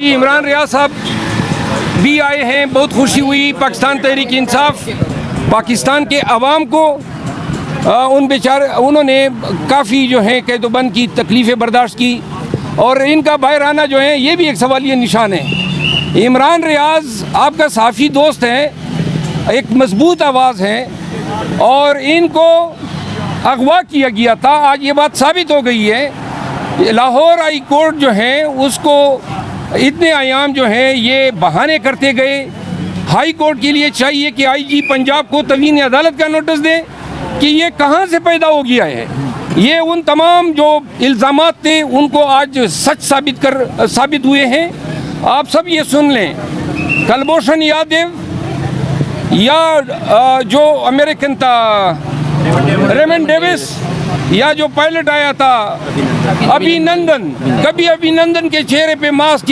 इमरान रियाज साहब भी आए हैं, बहुत खुशी हुई। पाकिस्तान तहरीक इंसाफ पाकिस्तान के अवाम को उन्होंने काफ़ी जो है कैदोबंद की तकलीफ़ें बर्दाश्त की और इनका बाहर आना जो है ये भी एक सवालिया निशान है। इमरान रियाज आपका साफ़ी दोस्त है, एक मजबूत आवाज़ है और इनको अगवा किया गया था। आज ये बात साबित हो गई है। लाहौर हाई कोर्ट जो है उसको इतने आयाम जो हैं ये बहाने करते गए। हाई कोर्ट के लिए चाहिए कि आईजी पंजाब को तवीन अदालत का नोटिस दें कि ये कहाँ से पैदा हो गया है। ये उन तमाम जो इल्ज़ामात थे उनको आज सच साबित हुए हैं। आप सब ये सुन लें, कुलभूषण यादव या जो अमेरिकन था रेमंड डेविस या जो पायलट आया था अभिनंदन, कभी अभिनंदन के चेहरे पे मास्क किया